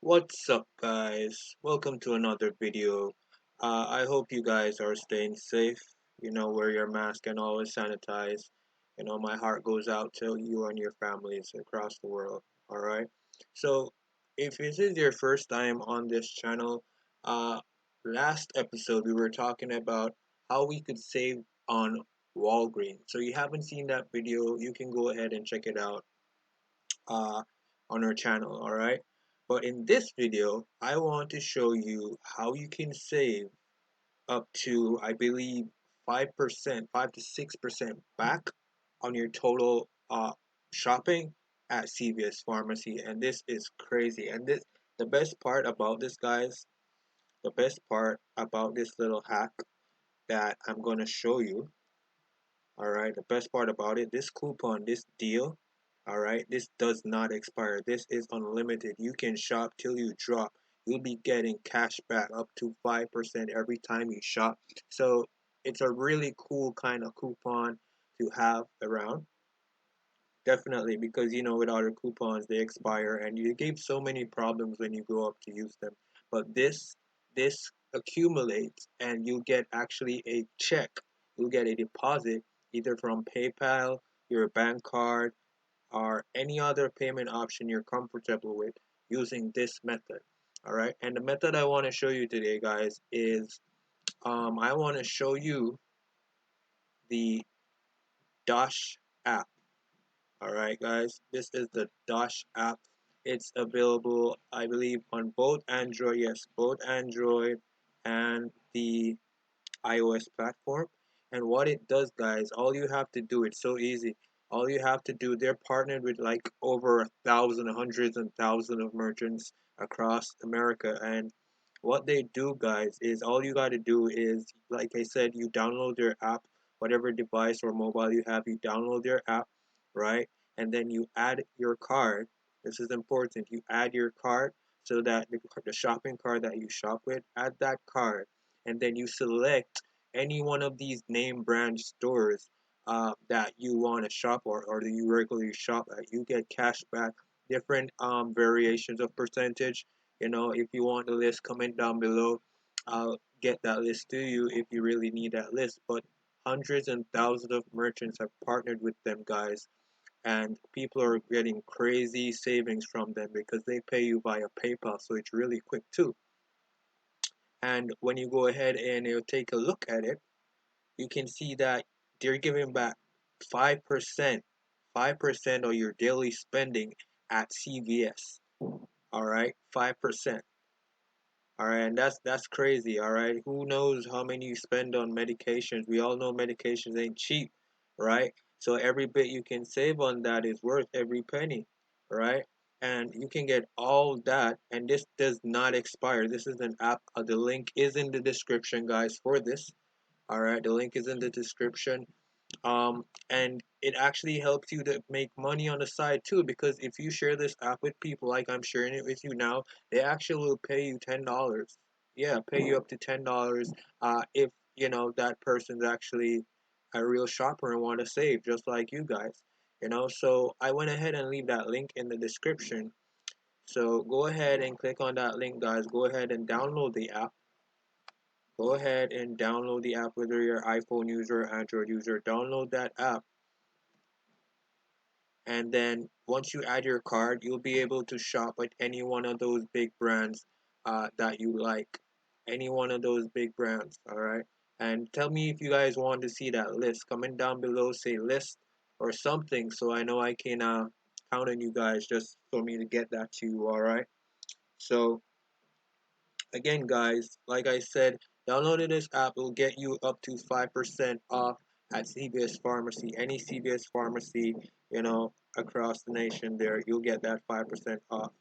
What's up, guys? Welcome to another video. I hope you guys are staying safe. Wear your mask and always sanitize. My heart goes out to you and your families across the world. All right. So, if this is your first time on this channel, uh, last episode we were talking about how we could save on Walgreens. So, you haven't seen that video, you can go ahead and check it out uh, on our channel, all right? But in this video, I want to show you how you can save up to, I believe, 5%, 5 to 6% back on your total shopping at CVS Pharmacy. And this is crazy. And the best part about this, guys, the best part about this little hack that I'm going to show you, all right, the best part about it, this coupon, this deal, all right, this does not expire. This is unlimited. You can shop till you drop. You'll be getting cash back up to 5% every time you shop. So it's a really cool kind of coupon to have around. Definitely, because with other coupons they expire and you give so many problems when you go up to use them. But this accumulates and you get actually a check. You'll get a deposit either from PayPal, your bank card, or any other payment option you're comfortable with using this method. All right. And the method I want to show you today, guys, is I want to show you the Dosh app. All right, guys, this is the Dosh app. It's available, I believe, on both Android, yes, both Android and the iOS platform. And what it does, guys, all you have to do, it's so easy. All you have to do, they're partnered with like over 1,000, hundreds and thousands of merchants across America. And what they do, guys, is all you got to do is, like I said, you download their app, whatever device or mobile you have, you download their app, right? And then you add your card. This is important. You add your card so that the shopping cart that you shop with, add that card, and then you select any one of these name brand stores that you want to shop or that you regularly shop at. You get cash back, different variations of percentage. If you want the list, comment down below. I'll get that list to you if you really need that list. But hundreds and thousands of merchants have partnered with them, guys, and people are getting crazy savings from them because they pay you via PayPal, so it's really quick too. And when you go ahead and you take a look at it, you can see that they're giving back 5%, 5% of your daily spending at CVS. All right, 5%. All right, and that's crazy. All right, who knows how many you spend on medications? We all know medications ain't cheap, right? So every bit you can save on that is worth every penny, right? And you can get all that, and this does not expire. This is an app. The link is in the description, guys, for this. All right, the link is in the description. And it actually helps you to make money on the side too, because if you share this app with people, like I'm sharing it with you now, they actually will pay you $10. Yeah, pay you up to $10 if that person's actually a real shopper and want to save just like you guys. So I went ahead and leave that link in the description. So go ahead and click on that link, guys. Go ahead and download the app. Go ahead and download the app, whether you're iPhone user or Android user. Download that app, and then once you add your card, you'll be able to shop at any one of those big brands that you like. Any one of those big brands, all right? And tell me if you guys want to see that list. Comment down below, say list or something, so I know I can count on you guys just for me to get that to you, all right? So again, guys, like I said, downloading this app will get you up to 5% off at CVS Pharmacy. Any CVS Pharmacy, across the nation there, you'll get that 5% off.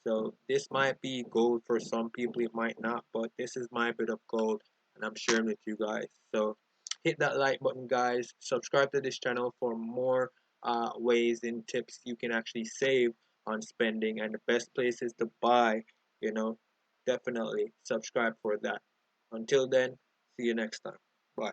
So this might be gold for some people, it might not, but this is my bit of gold and I'm sharing with you guys. So hit that like button, guys. Subscribe to this channel for more ways and tips you can actually save on spending and the best places to buy, you know, definitely subscribe for that. Until then, see you next time. Bye.